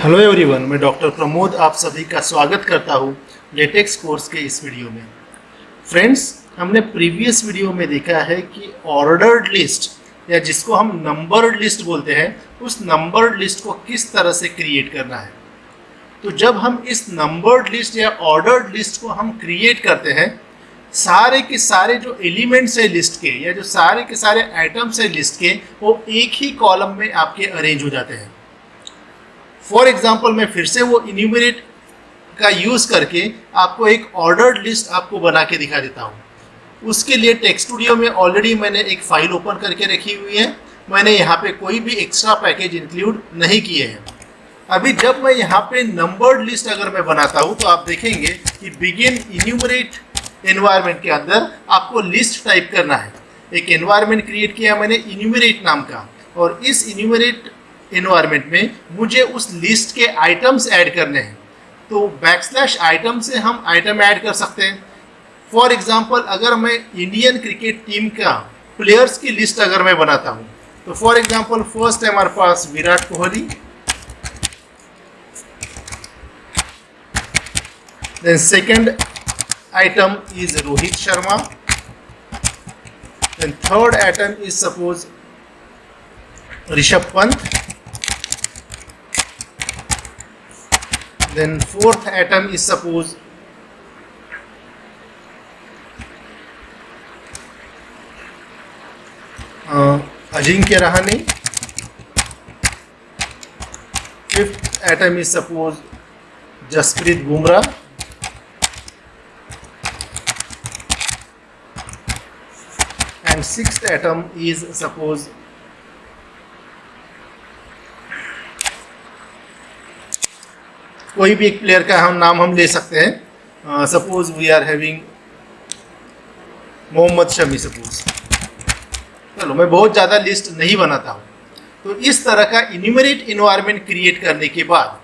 Hello everyone, मैं doctor Pramod आप सभी का स्वागत करता हूँ लेटेक्स कोर्स के इस वीडियो में। फ्रेंड्स, हमने प्रीवियस वीडियो में देखा है कि ऑर्डर्ड लिस्ट या जिसको हम नंबर्ड लिस्ट बोलते हैं, उस नंबर्ड लिस्ट को किस तरह से क्रिएट करना है। तो जब हम इस नंबर्ड लिस्ट या ऑर्डर्ड लिस्ट को हम क्रिएट करते हैं, सारे के सारे जो एलिमेंट्स है लिस्ट के या जो सारे के सारे आइटम्स है लिस्ट के, वो एक ही कॉलम में आपके अरेंज हो जाते हैं। फॉर एग्जाम्पल, मैं फिर से वो इन्यूमरेट का यूज़ करके आपको एक ऑर्डर्ड लिस्ट आपको बना के दिखा देता हूँ। उसके लिए टेक्स्ट स्टूडियो में ऑलरेडी मैंने एक फ़ाइल ओपन करके रखी हुई है। मैंने यहाँ पे कोई भी एक्स्ट्रा पैकेज इंक्लूड नहीं किए हैं। अभी जब मैं यहाँ पे नंबर्ड लिस्ट अगर मैं बनाता हूँ तो आप देखेंगे कि बिगिन इन्यूमरेट एनवायरनमेंट के अंदर आपको लिस्ट टाइप करना है। एक एनवायरनमेंट क्रिएट किया मैंने इन्यूमरेट नाम का, और इस इन्यूमरेट एनवायरनमेंट में मुझे उस लिस्ट के आइटम्स ऐड करने हैं। तो बैकस्लैश आइटम से हम आइटम ऐड कर सकते हैं। फॉर एग्जांपल, अगर मैं इंडियन क्रिकेट टीम का प्लेयर्स की लिस्ट अगर मैं बनाता हूं, तो फॉर एग्जांपल फर्स्ट है हमारे पास Virat Kohli, then second item is Rohit Sharma, then third item is suppose Rishabh Pant, then fourth atom is suppose Ajinkya Rahane, fifth atom is suppose Jasprit Bumrah, and sixth atom is suppose कोई भी एक प्लेयर का नाम हम ले सकते हैं। Suppose we are having Mohammed Shami suppose. चलो, मैं बहुत ज़्यादा लिस्ट नहीं बनाता हूँ। तो इस तरह का इन्यूमरेट एनवायरनमेंट क्रिएट करने के बाद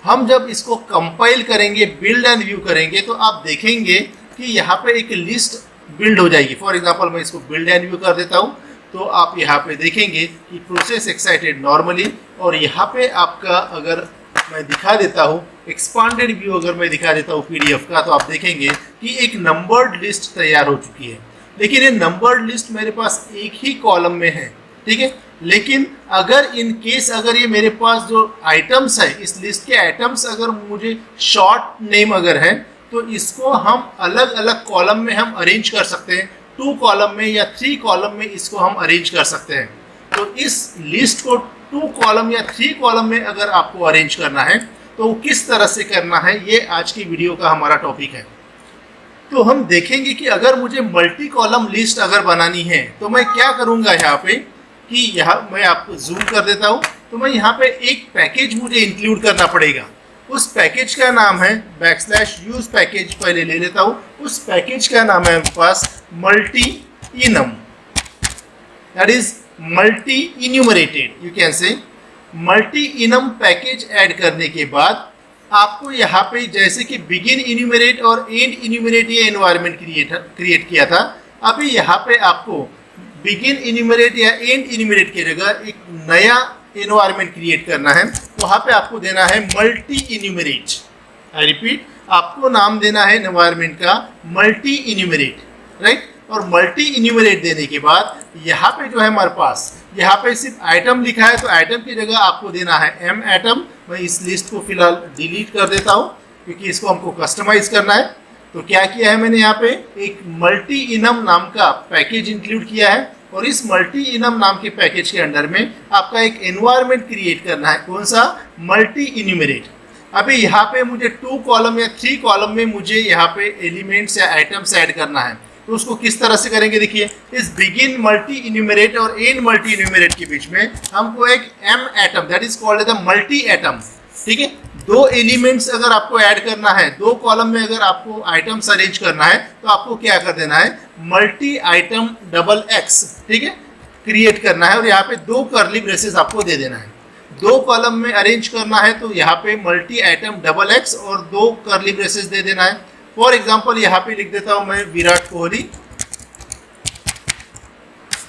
हम जब इसको कंपाइल करेंगे, बिल्ड एंड व्यू करेंगे, तो आप देखेंगे कि यहाँ पे एक लिस्ट बिल्ड हो जाएगी। फॉर एग्जांपल, मैं इसको बिल्ड एंड व्यू कर देता हूँ, तो आप यहाँ पे देखेंगे कि प्रोसेस एक्साइटेड नॉर्मली, और यहाँ पे आपका अगर मैं दिखा देता हूँ एक्सपांडेड व्यू, अगर मैं दिखा देता हूँ पीडीएफ का, तो आप देखेंगे कि एक नंबर्ड लिस्ट तैयार हो चुकी है। लेकिन ये नंबर्ड लिस्ट मेरे पास एक ही कॉलम में है, ठीक है। लेकिन अगर इन केस अगर ये मेरे पास जो आइटम्स है, इस लिस्ट के आइटम्स अगर मुझे शॉर्ट नेम अगर है, तो इसको हम अलग अलग कॉलम में हम अरेंज कर सकते हैं। 2 कॉलम में या 3 कॉलम में इसको हम अरेंज कर सकते हैं। तो इस लिस्ट को 2 कॉलम या 3 कॉलम में अगर आपको अरेंज करना है, तो किस तरह से करना है, ये आज की वीडियो का हमारा टॉपिक है। तो हम देखेंगे कि अगर मुझे मल्टी कॉलम लिस्ट अगर बनानी है, तो मैं क्या करूंगा यहाँ पे कि यहाँ मैं आपको जूम कर देता हूँ। तो मैं यहाँ पे एक पैकेज मुझे इंक्लूड करना पड़ेगा। उस पैकेज का नाम है बैकस्लैश यूज पैकेज, पहले ले लेता हूँ। उस पैकेज का नाम है मेरे पास multi enum, that is multi enumerated, you can say. Multi enum package add करने के बाद आपको यहाँ पे जैसे कि बिगिन इन्यूमरेट और एंड इन्यूमरेट ये एनवायरनमेंट क्रिएट किया था, अभी यहाँ पे आपको बिगिन इन्यूमरेट या एंड इन्यूमरेट की जगह एक नया एनवायरनमेंट क्रिएट करना है। वहाँ पे आपको देना है मल्टी इन्यूमरेट। आई रिपीट, आपको नाम देना है एनवायरनमेंट का मल्टी इन्यूमरेट, राइट। और मल्टी इन्यूमरेट देने के बाद यहाँ पे जो है हमारे पास, यहाँ पे सिर्फ आइटम लिखा है, तो आइटम की जगह आपको देना है एम आइटम। मैं इस लिस्ट को फिलहाल डिलीट कर देता हूँ क्योंकि इसको हमको कस्टमाइज करना है। तो क्या किया है मैंने, यहाँ पे एक मल्टी इनम नाम का पैकेज इंक्लूड किया है, और इस मल्टी इनम नाम के पैकेज के अंडर में आपका एक एनवायरनमेंट क्रिएट करना है। कौन सा? Multi enumerate. अभी यहाँ पे मुझे 2 कॉलम या 3 कॉलम में मुझे यहाँ पे एलिमेंट्स या आइटम्स ऐड करना है। तो उसको किस तरह से करेंगे, देखिए, इस बिगिन मल्टी इन्यूमरेट और एंड मल्टी इन्यूमरेट के बीच में हमको एक एम atom, that is called the multi atom, ठीक है। 2 एलिमेंट्स अगर आपको ऐड करना है, 2 कॉलम में अगर आपको आइटम्स अरेंज करना है, तो आपको क्या कर देना है, मल्टी आइटम डबल एक्स, ठीक है, क्रिएट करना है। और यहाँ पे 2 कर्ली ब्रेसेस आपको दे देना है। 2 कॉलम में अरेंज करना है, तो यहाँ पे मल्टी आइटम डबल एक्स और 2 कर्ली ब्रेसेस दे देना है। फॉर एग्जाम्पल, यहाँ पे लिख देता हूँ मैं विराट कोहली,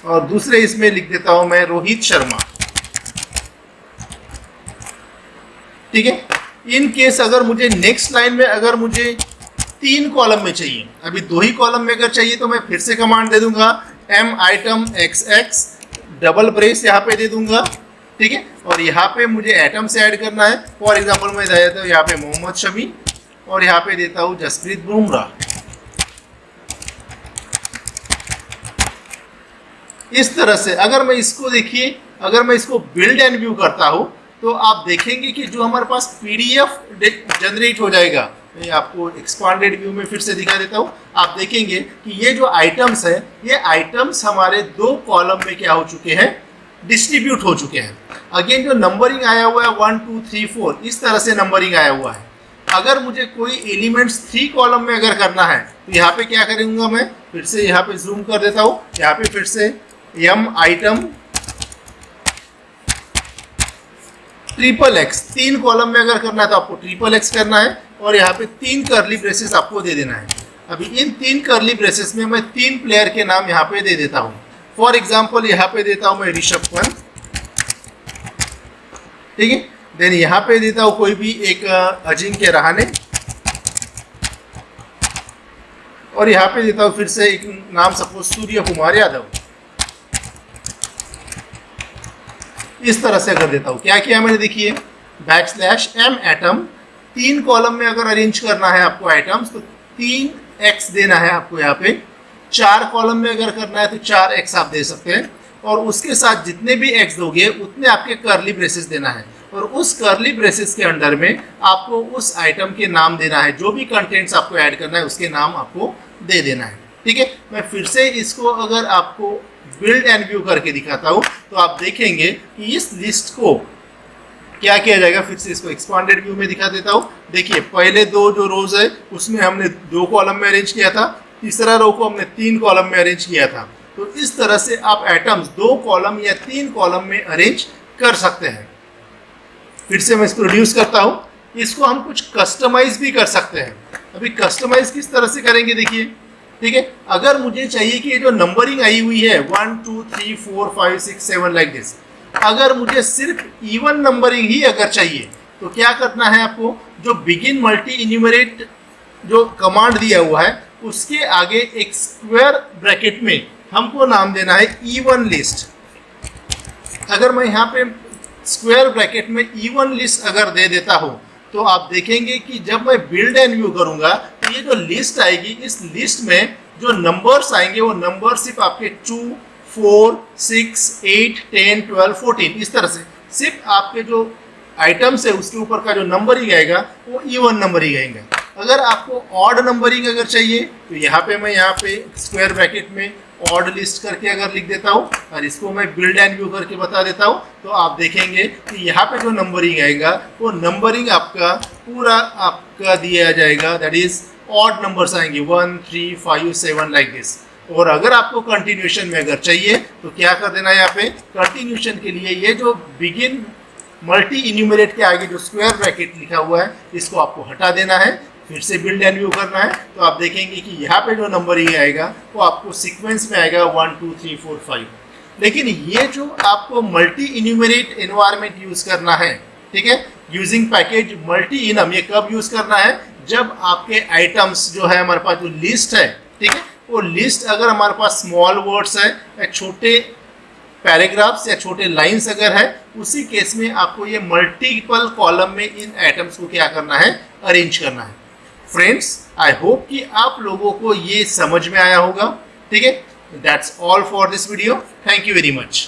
और दूसरे इसमें लिख देता हूँ मैं रोहित शर्मा। ठीक है। इन केस अगर मुझे नेक्स्ट लाइन में अगर मुझे 3 कॉलम में चाहिए, अभी 2 ही कॉलम में अगर चाहिए तो मैं फिर से कमांड दे दूंगा m item xx double brace यहाँ पे दे दूंगा, ठीक है। और यहाँ पे मुझे एटम से ऐड करना है। फॉर एग्जांपल मैं देता हूँ यहाँ पे मोहम्मद शमी और यहाँ पे देता हूँ जसप्रीत बुमराह। इस तरह से अगर मैं इसको देखिए, अगर मैं इसको बिल्ड एंड व्यू करता हूँ तो आप देखेंगे कि जो हमारे पास पीडीएफ जनरेट हो जाएगा, मैं आपको एक्सपांडेड व्यू में फिर से दिखा देता हूँ। आप देखेंगे कि ये जो आइटम्स है, ये आइटम्स हमारे 2 कॉलम में क्या हो चुके हैं, डिस्ट्रीब्यूट हो चुके हैं। अगेन जो नंबरिंग आया हुआ है 1 2 3 4 इस तरह से नंबरिंग आया हुआ है। अगर मुझे कोई एलिमेंट्स 3 कॉलम में अगर करना है तो यहाँ पे क्या करूँगा, मैं फिर से यहाँ पे जूम कर देता हूँ। यहाँ पे फिर से m आइटम XXX 3 कॉलम में अगर करना है तो आपको XXX करना है और यहाँ पे 3 कर्ली ब्रेसेस आपको दे देना है। अभी इन 3 कर्ली ब्रेसेस में मैं 3 प्लेयर के नाम यहाँ पे दे देता हूँ। फॉर एग्जाम्पल यहाँ पे देता हूँ मैं ऋषभ पंत, ठीक है। देन यहाँ पे देता हूँ कोई भी एक अजिंक्य रहाणे और यहाँ पे देता हूँ फिर से एक नाम सपोज सूर्य कुमार यादव। इस तरह से अगर देता हूँ, क्या किया मैंने, देखिए \m एटम 3 कॉलम में अगर अरेंज करना है आपको आइटम्स तो 3x देना है आपको। यहाँ पे 4 कॉलम में अगर करना है तो 4x आप दे सकते हैं और उसके साथ जितने भी x दोगे उतने आपके कर्ली ब्रेसेस देना है और उस कर्ली ब्रेसेस के अंडर में आपको उस आइटम के नाम देना है। जो भी कंटेंट्स आपको ऐड करना है उसके नाम आपको दे देना है, ठीक है। मैं फिर से इसको अगर आपको बिल्ड एंड व्यू करके दिखाता हूँ तो आप देखेंगे कि इस लिस्ट को क्या किया जाएगा। फिर से इसको एक्सपांडेड व्यू में दिखा देता हूँ। देखिए पहले 2 जो रोज है उसमें हमने 2 कॉलम में अरेंज किया था, तीसरा रो को हमने 3 कॉलम में अरेंज किया था। तो इस तरह से आप एटम्स 2 कॉलम या 3 कॉलम में अरेंज कर सकते हैं। फिर से मैं इसको रिड्यूस करता हूँ। इसको हम कुछ कस्टमाइज भी कर सकते हैं। अभी कस्टमाइज किस तरह से करेंगे देखिए, ठीक है। अगर मुझे चाहिए कि ये जो नंबरिंग आई हुई है 1 2 3 4 5 6 7 लाइक दिस, अगर मुझे सिर्फ इवन नंबरिंग ही अगर चाहिए तो क्या करना है आपको, जो बिगिन मल्टी इन्यूमरेट जो कमांड दिया हुआ है उसके आगे एक स्क्वायर ब्रैकेट में हमको नाम देना है इवन लिस्ट। अगर मैं यहाँ पे स्क्वायर ब्रैकेट में इवन लिस्ट अगर दे देता हूँ तो आप देखेंगे कि जब मैं बिल्ड एंड व्यू करूंगा तो ये जो लिस्ट आएगी, इस लिस्ट में जो नंबर्स आएंगे वो नंबर सिर्फ आपके 2 4 6 8 10 12 14 इस तरह से सिर्फ आपके जो आइटम्स है उसके ऊपर का जो नंबरिंग आएगा वो इवन नंबरिंग आएगा। अगर आपको ऑड नंबरिंग अगर चाहिए तो यहाँ पे मैं यहाँ पे स्क्वायर ब्रैकेट में ऑड लिस्ट करके अगर लिख देता हूँ और इसको मैं बिल्ड एंड व्यू करके बता देता हूँ तो आप देखेंगे कि यहाँ पे जो नंबरिंग आएगा वो नंबरिंग आपका पूरा आपका दिया जाएगा, दैट इज ऑड नंबर्स आएंगे 1 3 5 7 लाइक दिस। और अगर आपको कंटिन्यूशन में अगर चाहिए तो क्या कर देना है, यहाँ पे कंटिन्यूशन के लिए ये जो बिगिन मल्टी इन्यूमरेट के आगे जो स्क्वायर ब्रैकेट लिखा हुआ है इसको आपको हटा देना है। फिर से बिल्ड एंड व्यू करना है तो आप देखेंगे कि यहाँ पे जो नंबरिंग आएगा वो आपको सीक्वेंस में आएगा 1 2 3 4 5। लेकिन ये जो आपको मल्टी इन्यूमरेट एनवायरनमेंट यूज करना है, ठीक है, यूजिंग पैकेज मल्टी इनम, ये कब यूज करना है, जब आपके आइटम्स जो है हमारे पास जो लिस्ट है, ठीक है, वो लिस्ट अगर हमारे पास स्मॉल वर्ड्स है या छोटे पैराग्राफ्स या छोटे लाइंस अगर है, उसी केस में आपको ये मल्टीपल कॉलम में इन आइटम्स को क्या करना है, अरेंज करना है। फ्रेंड्स, आई होप कि आप लोगों को ये समझ में आया होगा, ठीक है। That's all for this video. Thank you very much.